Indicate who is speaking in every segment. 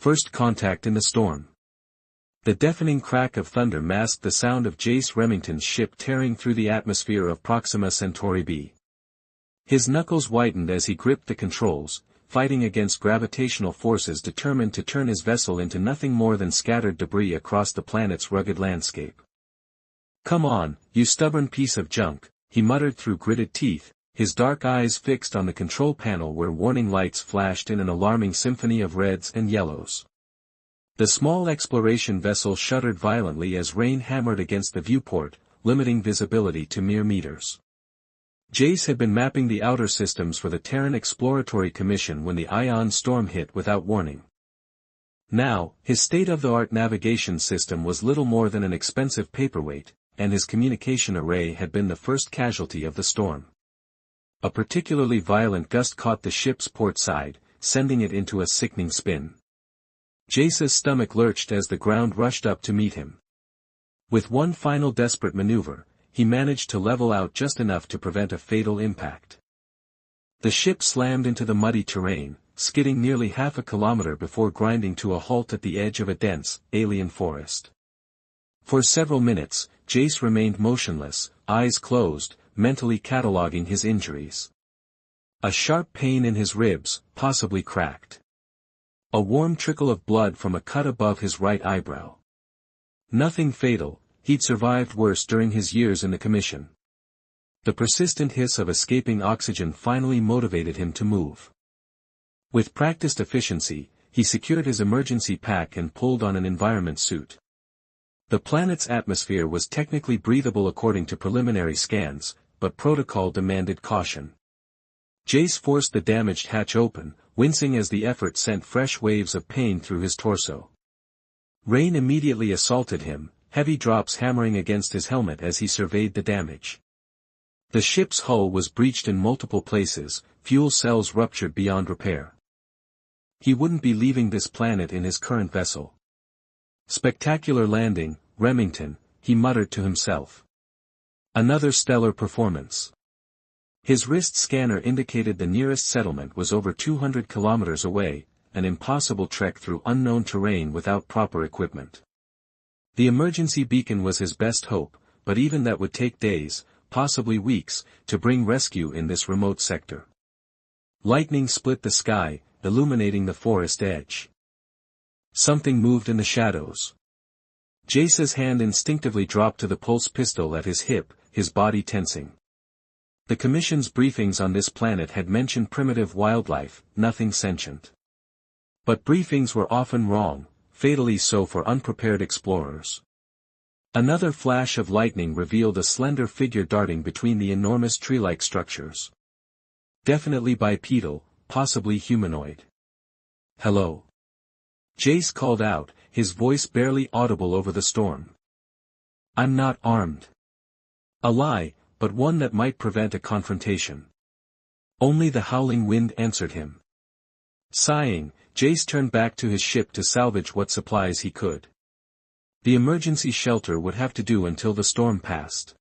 Speaker 1: First contact in the storm. The deafening crack of thunder masked the sound of Jace Remington's ship tearing through the atmosphere of Proxima Centauri b. His knuckles whitened as he gripped the controls, fighting against gravitational forces determined to turn his vessel into nothing more than scattered debris across the planet's rugged landscape. "Come on, you stubborn piece of junk," he muttered through gritted teeth, his dark eyes fixed on the control panel where warning lights flashed in an alarming symphony of reds and yellows. The small exploration vessel shuddered violently as rain hammered against the viewport, limiting visibility to mere meters. Jace had been mapping the outer systems for the Terran Exploratory Commission when the ion storm hit without warning. Now, his state-of-the-art navigation system was little more than an expensive paperweight, and his communication array had been the first casualty of the storm. A particularly violent gust caught the ship's port side, sending it into a sickening spin. Jace's stomach lurched as the ground rushed up to meet him. With one final desperate maneuver, he managed to level out just enough to prevent a fatal impact. The ship slammed into the muddy terrain, skidding nearly half a kilometer before grinding to a halt at the edge of a dense, alien forest. For several minutes, Jace remained motionless, eyes closed, mentally cataloging his injuries. A sharp pain in his ribs, possibly cracked. A warm trickle of blood from a cut above his right eyebrow. Nothing fatal, he'd survived worse during his years in the commission. The persistent hiss of escaping oxygen finally motivated him to move. With practiced efficiency, he secured his emergency pack and pulled on an environment suit. The planet's atmosphere was technically breathable according to preliminary scans, but protocol demanded caution. Jace forced the damaged hatch open, wincing as the effort sent fresh waves of pain through his torso. Rain immediately assaulted him, heavy drops hammering against his helmet as he surveyed the damage. The ship's hull was breached in multiple places, fuel cells ruptured beyond repair. He wouldn't be leaving this planet in his current vessel. "Spectacular landing, Remington," he muttered to himself. "Another stellar performance." His wrist scanner indicated the nearest settlement was over 200 kilometers away, an impossible trek through unknown terrain without proper equipment. The emergency beacon was his best hope, but even that would take days, possibly weeks, to bring rescue in this remote sector. Lightning split the sky, illuminating the forest edge. Something moved in the shadows. Jace's hand instinctively dropped to the pulse pistol at his hip, his body tensing. The Commission's briefings on this planet had mentioned primitive wildlife, nothing sentient. But briefings were often wrong, fatally so for unprepared explorers. Another flash of lightning revealed a slender figure darting between the enormous tree-like structures. Definitely bipedal, possibly humanoid. "Hello." Jace called out, his voice barely audible over the storm. "I'm not armed." A lie, but one that might prevent a confrontation. Only the howling wind answered him. Sighing, Jace turned back to his ship to salvage what supplies he could. The emergency shelter would have to do until the storm passed.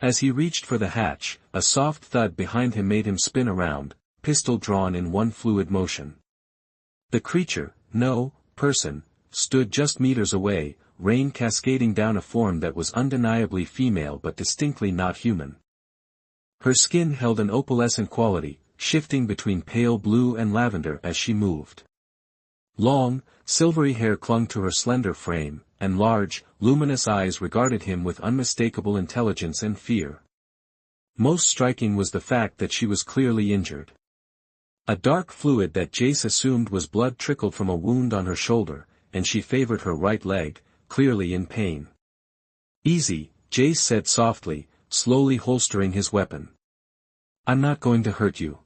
Speaker 1: As he reached for the hatch, a soft thud behind him made him spin around, pistol drawn in one fluid motion. The creature, no person, stood just meters away, rain cascading down a form that was undeniably female but distinctly not human. Her skin held an opalescent quality, shifting between pale blue and lavender as she moved. Long, silvery hair clung to her slender frame, and large, luminous eyes regarded him with unmistakable intelligence and fear. Most striking was the fact that she was clearly injured. A dark fluid that Jace assumed was blood trickled from a wound on her shoulder, and she favored her right leg, clearly in pain. "Easy," Jace said softly, slowly holstering his weapon. "I'm not going to hurt you."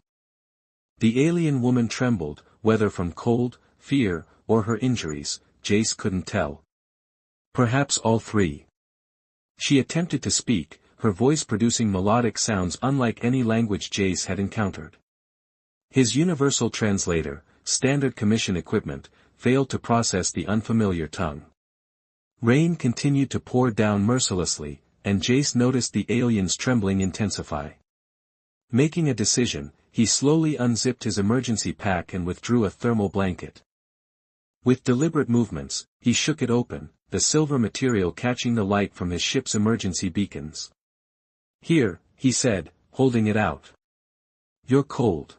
Speaker 1: The alien woman trembled, whether from cold, fear, or her injuries, Jace couldn't tell. Perhaps all three. She attempted to speak, her voice producing melodic sounds unlike any language Jace had encountered. His universal translator, standard commission equipment, failed to process the unfamiliar tongue. Rain continued to pour down mercilessly, and Jace noticed the alien's trembling intensify. Making a decision, he slowly unzipped his emergency pack and withdrew a thermal blanket. With deliberate movements, he shook it open, the silver material catching the light from his ship's emergency beacons. "Here," he said, holding it out. "You're cold."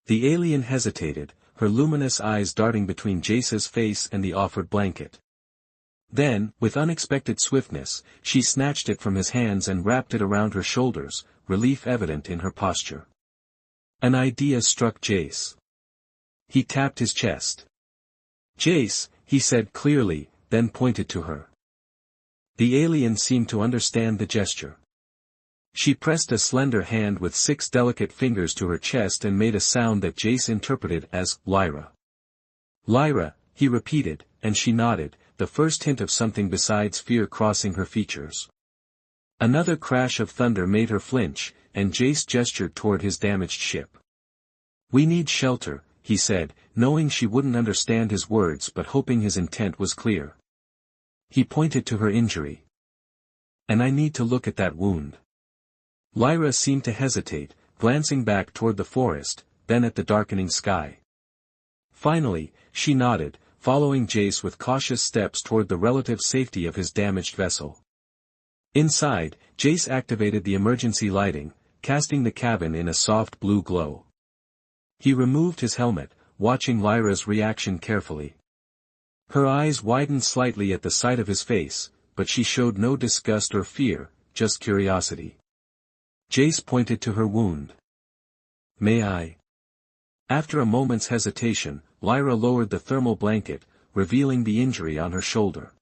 Speaker 1: The alien hesitated, her luminous eyes darting between Jace's face and the offered blanket. Then, with unexpected swiftness, she snatched it from his hands and wrapped it around her shoulders, relief evident in her posture. An idea struck Jace. He tapped his chest. "Jace," he said clearly, then pointed to her. The alien seemed to understand the gesture. She pressed a slender hand with 6 delicate fingers to her chest and made a sound that Jace interpreted as, "Lyra." "Lyra," he repeated, and she nodded, the first hint of something besides fear crossing her features. Another crash of thunder made her flinch, and Jace gestured toward his damaged ship. "We need shelter," he said, knowing she wouldn't understand his words but hoping his intent was clear. He pointed to her injury. "And I need to look at that wound." Lyra seemed to hesitate, glancing back toward the forest, then at the darkening sky. Finally, she nodded, following Jace with cautious steps toward the relative safety of his damaged vessel. Inside, Jace activated the emergency lighting, casting the cabin in a soft blue glow. He removed his helmet, watching Lyra's reaction carefully. Her eyes widened slightly at the sight of his face, but she showed no disgust or fear, just curiosity. Jace pointed to her wound. "May I?" After a moment's hesitation, Lyra lowered the thermal blanket, revealing the injury on her shoulder.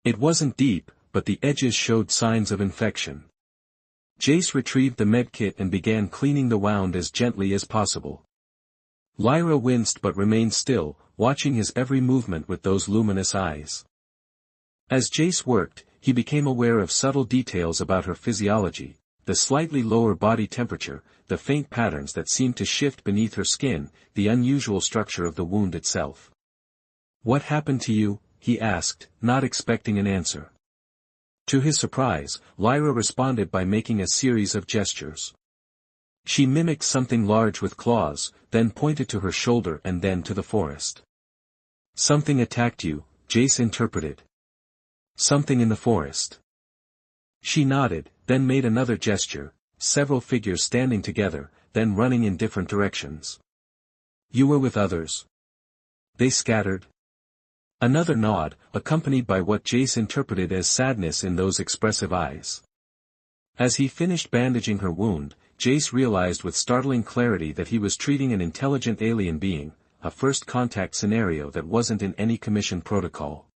Speaker 1: It wasn't deep, but the edges showed signs of infection. Jace retrieved the medkit and began cleaning the wound as gently as possible. Lyra winced but remained still, watching his every movement with those luminous eyes. As Jace worked, he became aware of subtle details about her physiology, the slightly lower body temperature, the faint patterns that seemed to shift beneath her skin, the unusual structure of the wound itself. "What happened to you?" he asked, not expecting an answer. To his surprise, Lyra responded by making a series of gestures. She mimicked something large with claws, then pointed to her shoulder and then to the forest. "Something attacked you," Jace interpreted. "Something in the forest." She nodded, then made another gesture, several figures standing together, then running in different directions. "You were with others. They scattered?" Another nod, accompanied by what Jace interpreted as sadness in those expressive eyes. As he finished bandaging her wound, Jace realized with startling clarity that he was treating an intelligent alien being, a first contact scenario that wasn't in any commission protocol.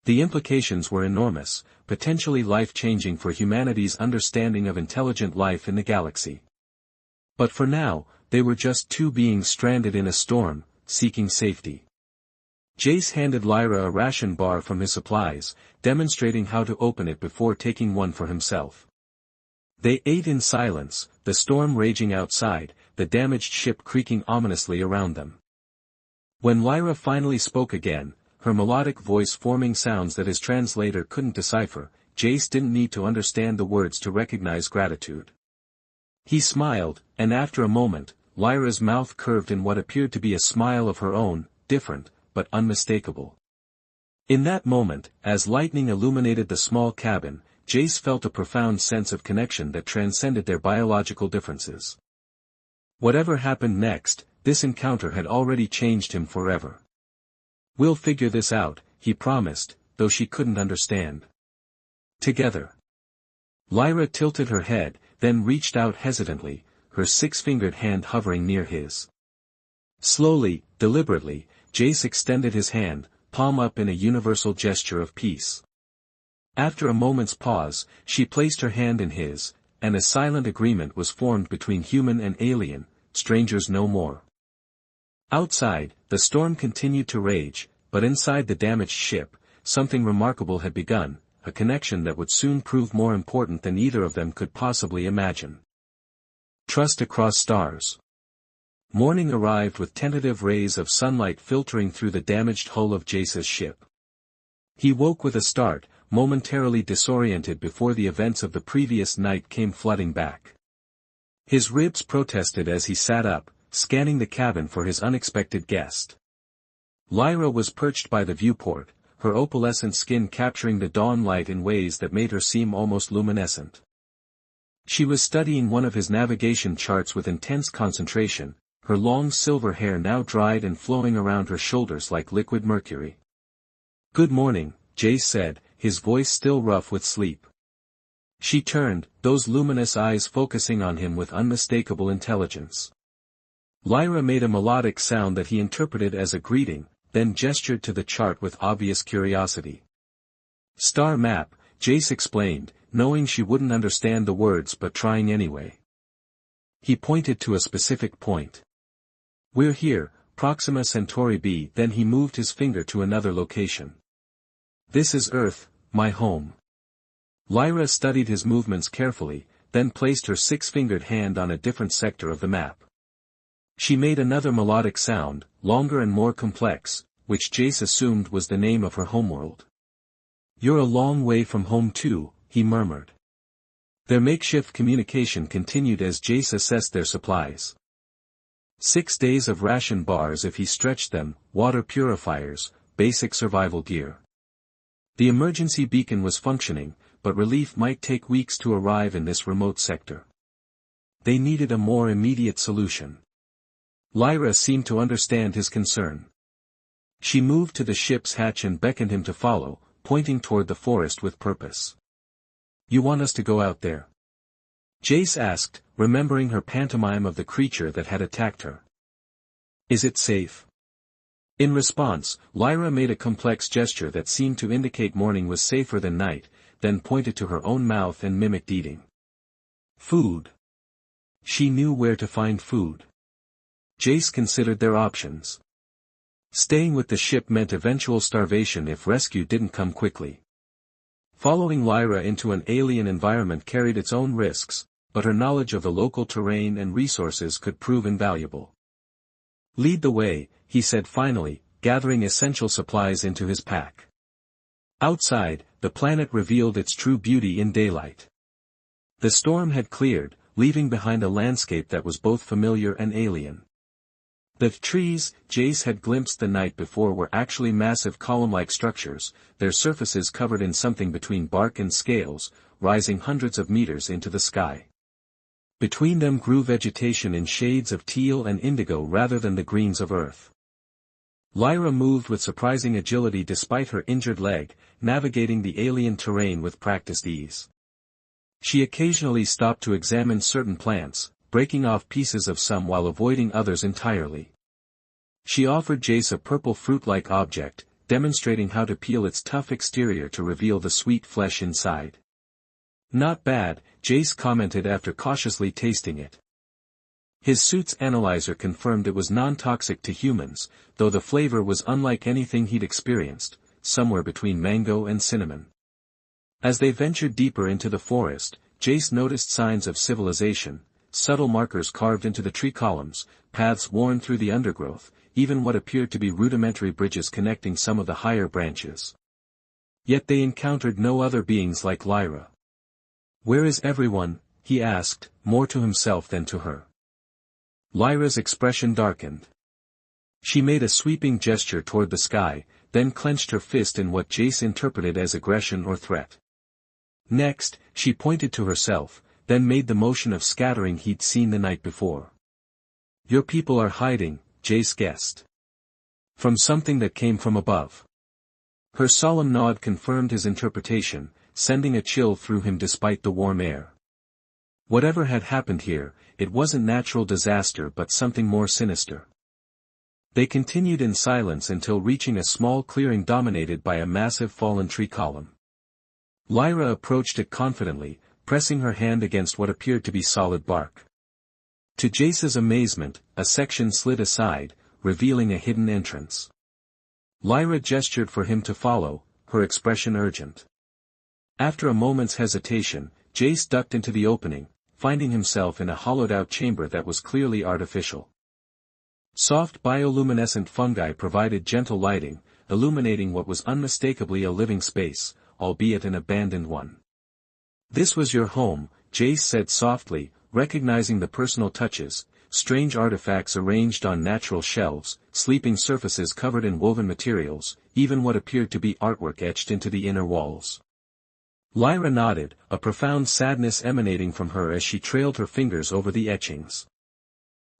Speaker 1: The implications were enormous, potentially life-changing for humanity's understanding of intelligent life in the galaxy. But for now, they were just 2 beings stranded in a storm, seeking safety. Jace handed Lyra a ration bar from his supplies, demonstrating how to open it before taking one for himself. They ate in silence, the storm raging outside, the damaged ship creaking ominously around them. When Lyra finally spoke again, her melodic voice forming sounds that his translator couldn't decipher, Jace didn't need to understand the words to recognize gratitude. He smiled, and after a moment, Lyra's mouth curved in what appeared to be a smile of her own, different, but unmistakable. In that moment, as lightning illuminated the small cabin, Jace felt a profound sense of connection that transcended their biological differences. Whatever happened next, this encounter had already changed him forever. "We'll figure this out," he promised, though she couldn't understand. "Together." Lyra tilted her head, then reached out hesitantly, her 6-fingered hand hovering near his. Slowly, deliberately, Jace extended his hand, palm up in a universal gesture of peace. After a moment's pause, she placed her hand in his, and a silent agreement was formed between human and alien, strangers no more. Outside, the storm continued to rage, but inside the damaged ship, something remarkable had begun, a connection that would soon prove more important than either of them could possibly imagine. Trust across stars. Morning arrived with tentative rays of sunlight filtering through the damaged hull of Jace's ship. He woke with a start, momentarily disoriented before the events of the previous night came flooding back. His ribs protested as he sat up, scanning the cabin for his unexpected guest. Lyra was perched by the viewport, her opalescent skin capturing the dawn light in ways that made her seem almost luminescent. She was studying one of his navigation charts with intense concentration, her long silver hair now dried and flowing around her shoulders like liquid mercury. "Good morning," Jace said, his voice still rough with sleep. She turned, those luminous eyes focusing on him with unmistakable intelligence. Lyra made a melodic sound that he interpreted as a greeting, then gestured to the chart with obvious curiosity. "Star map," Jace explained, knowing she wouldn't understand the words but trying anyway. He pointed to a specific point. "We're here, Proxima Centauri b." Then he moved his finger to another location. "This is Earth, my home." Lyra studied his movements carefully, then placed her six-fingered hand on a different sector of the map. She made another melodic sound, longer and more complex, which Jace assumed was the name of her homeworld. "You're a long way from home too," he murmured. Their makeshift communication continued as Jace assessed their supplies. 6 days of ration bars if he stretched them, water purifiers, basic survival gear. The emergency beacon was functioning, but relief might take weeks to arrive in this remote sector. They needed a more immediate solution. Lyra seemed to understand his concern. She moved to the ship's hatch and beckoned him to follow, pointing toward the forest with purpose. "You want us to go out there?" Jace asked, remembering her pantomime of the creature that had attacked her. "Is it safe?" In response, Lyra made a complex gesture that seemed to indicate morning was safer than night, then pointed to her own mouth and mimicked eating. "Food." She knew where to find food. Jace considered their options. Staying with the ship meant eventual starvation if rescue didn't come quickly. Following Lyra into an alien environment carried its own risks, but her knowledge of the local terrain and resources could prove invaluable. "Lead the way," he said finally, gathering essential supplies into his pack. Outside, the planet revealed its true beauty in daylight. The storm had cleared, leaving behind a landscape that was both familiar and alien. The trees Jace had glimpsed the night before were actually massive column-like structures, their surfaces covered in something between bark and scales, rising hundreds of meters into the sky. Between them grew vegetation in shades of teal and indigo rather than the greens of Earth. Lyra moved with surprising agility despite her injured leg, navigating the alien terrain with practiced ease. She occasionally stopped to examine certain plants, breaking off pieces of some while avoiding others entirely. She offered Jace a purple fruit-like object, demonstrating how to peel its tough exterior to reveal the sweet flesh inside. "Not bad," Jace commented after cautiously tasting it. His suit's analyzer confirmed it was non-toxic to humans, though the flavor was unlike anything he'd experienced, somewhere between mango and cinnamon. As they ventured deeper into the forest, Jace noticed signs of civilization, subtle markers carved into the tree columns, paths worn through the undergrowth, even what appeared to be rudimentary bridges connecting some of the higher branches. Yet they encountered no other beings like Lyra. "Where is everyone?" he asked, more to himself than to her. Lyra's expression darkened. She made a sweeping gesture toward the sky, then clenched her fist in what Jace interpreted as aggression or threat. Next, she pointed to herself, then made the motion of scattering he'd seen the night before. "Your people are hiding," Jace guessed. "From something that came from above." Her solemn nod confirmed his interpretation, sending a chill through him despite the warm air. Whatever had happened here, it wasn't natural disaster but something more sinister. They continued in silence until reaching a small clearing dominated by a massive fallen tree column. Lyra approached it confidently, pressing her hand against what appeared to be solid bark. To Jace's amazement, a section slid aside, revealing a hidden entrance. Lyra gestured for him to follow, her expression urgent. After a moment's hesitation, Jace ducked into the opening, finding himself in a hollowed-out chamber that was clearly artificial. Soft bioluminescent fungi provided gentle lighting, illuminating what was unmistakably a living space, albeit an abandoned one. "This was your home," Jace said softly, recognizing the personal touches, strange artifacts arranged on natural shelves, sleeping surfaces covered in woven materials, even what appeared to be artwork etched into the inner walls. Lyra nodded, a profound sadness emanating from her as she trailed her fingers over the etchings.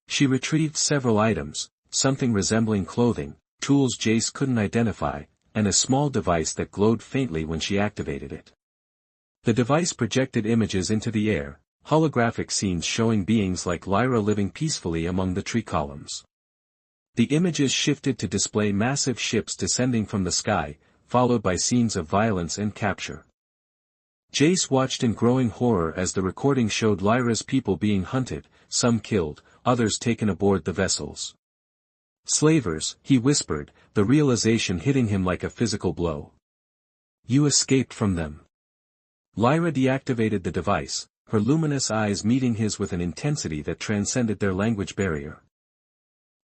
Speaker 1: She retrieved several items, something resembling clothing, tools Jace couldn't identify, and a small device that glowed faintly when she activated it. The device projected images into the air, holographic scenes showing beings like Lyra living peacefully among the tree columns. The images shifted to display massive ships descending from the sky, followed by scenes of violence and capture. Jace watched in growing horror as the recording showed Lyra's people being hunted, some killed, others taken aboard the vessels. Slavers, he whispered, the realization hitting him like a physical blow. You escaped from them. Lyra deactivated the device, her luminous eyes meeting his with an intensity that transcended their language barrier.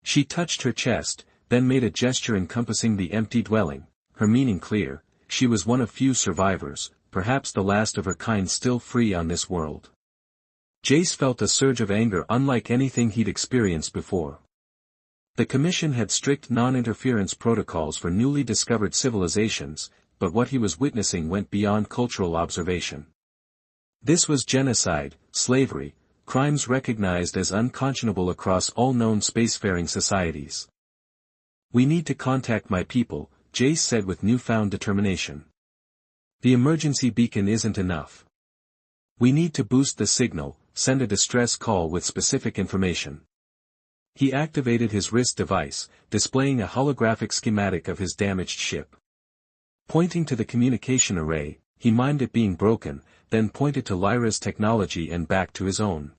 Speaker 1: She touched her chest, then made a gesture encompassing the empty dwelling, her meaning clear. She was one of few survivors, perhaps the last of her kind still free on this world. Jace felt a surge of anger unlike anything he'd experienced before. The Commission had strict non-interference protocols for newly discovered civilizations, but what he was witnessing went beyond cultural observation. This was genocide, slavery, crimes recognized as unconscionable across all known spacefaring societies. We need to contact my people, Jace said with newfound determination. The emergency beacon isn't enough. We need to boost the signal, send a distress call with specific information. He activated his wrist device, displaying a holographic schematic of his damaged ship. Pointing to the communication array, he mimed it being broken, then pointed to Lyra's technology and back to his own.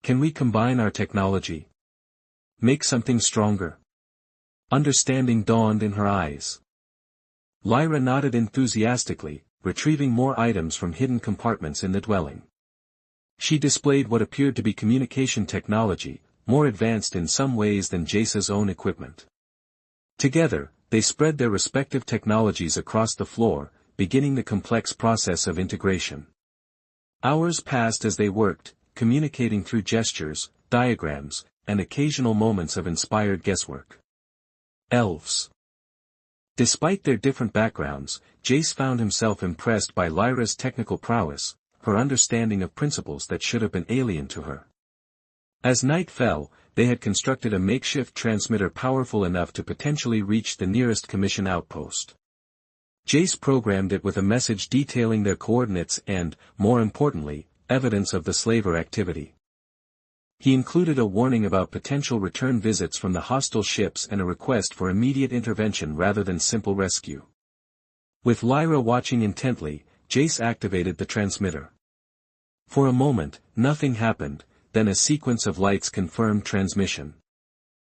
Speaker 1: Can we combine our technology? Make something stronger? Understanding dawned in her eyes. Lyra nodded enthusiastically, retrieving more items from hidden compartments in the dwelling. She displayed what appeared to be communication technology, more advanced in some ways than Jace's own equipment. Together, they spread their respective technologies across the floor, beginning the complex process of integration. Hours passed as they worked, communicating through gestures, diagrams, and occasional moments of inspired guesswork. Elves. Despite their different backgrounds, Jace found himself impressed by Lyra's technical prowess, her understanding of principles that should have been alien to her. As night fell, they had constructed a makeshift transmitter powerful enough to potentially reach the nearest Commission outpost. Jace programmed it with a message detailing their coordinates and, more importantly, evidence of the slaver activity. He included a warning about potential return visits from the hostile ships and a request for immediate intervention rather than simple rescue. With Lyra watching intently, Jace activated the transmitter. For a moment, nothing happened, then a sequence of lights confirmed transmission.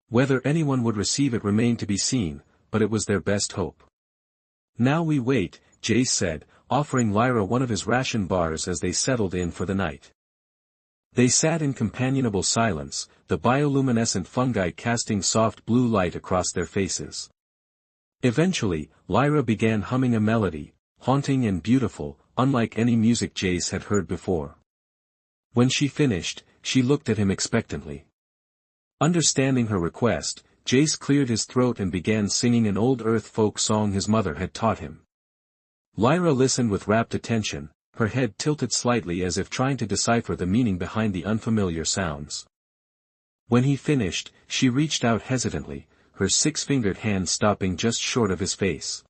Speaker 1: Whether anyone would receive it remained to be seen, but it was their best hope. Now we wait, Jace said, offering Lyra one of his ration bars as they settled in for the night. They sat in companionable silence, the bioluminescent fungi casting soft blue light across their faces. Eventually, Lyra began humming a melody, haunting and beautiful, unlike any music Jace had heard before. When she finished, she looked at him expectantly. Understanding her request, Jace cleared his throat and began singing an old earth folk song his mother had taught him. Lyra listened with rapt attention, her head tilted slightly as if trying to decipher the meaning behind the unfamiliar sounds. When he finished, she reached out hesitantly, her six-fingered hand stopping just short of his face.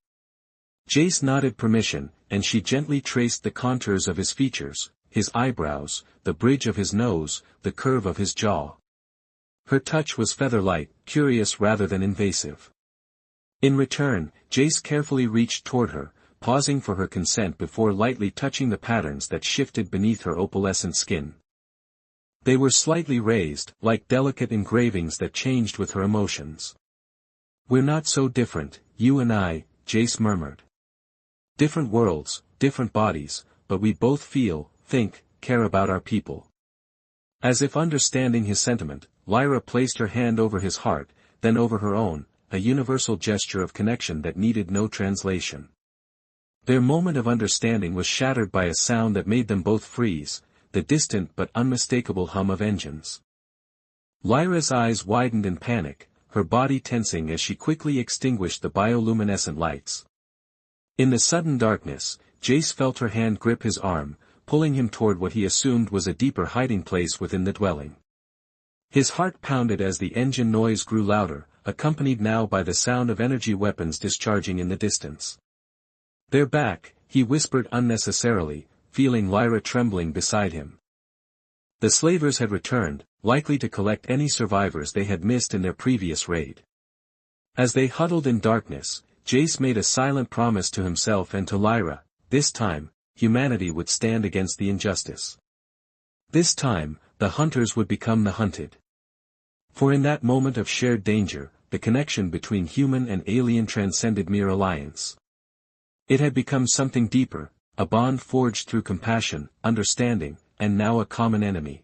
Speaker 1: Jace nodded permission, and she gently traced the contours of his features, his eyebrows, the bridge of his nose, the curve of his jaw. Her touch was feather-light, curious rather than invasive. In return, Jace carefully reached toward her, pausing for her consent before lightly touching the patterns that shifted beneath her opalescent skin. They were slightly raised, like delicate engravings that changed with her emotions. We're not so different, you and I, Jace murmured. Different worlds, different bodies, but we both feel, think, care about our people. As if understanding his sentiment, Lyra placed her hand over his heart, then over her own, a universal gesture of connection that needed no translation. Their moment of understanding was shattered by a sound that made them both freeze, the distant but unmistakable hum of engines. Lyra's eyes widened in panic, her body tensing as she quickly extinguished the bioluminescent lights. In the sudden darkness, Jace felt her hand grip his arm, pulling him toward what he assumed was a deeper hiding place within the dwelling. His heart pounded as the engine noise grew louder, accompanied now by the sound of energy weapons discharging in the distance. "They're back," he whispered unnecessarily, feeling Lyra trembling beside him. The slavers had returned, likely to collect any survivors they had missed in their previous raid. As they huddled in darkness, Jace made a silent promise to himself and to Lyra: this time, humanity would stand against the injustice. This time, the hunters would become the hunted. For in that moment of shared danger, the connection between human and alien transcended mere alliance. It had become something deeper, a bond forged through compassion, understanding, and now a common enemy.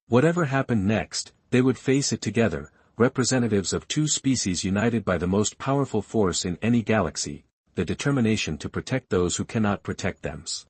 Speaker 1: Whatever happened next, they would face it together, representatives of two species united by the most powerful force in any galaxy, the determination to protect those who cannot protect themselves.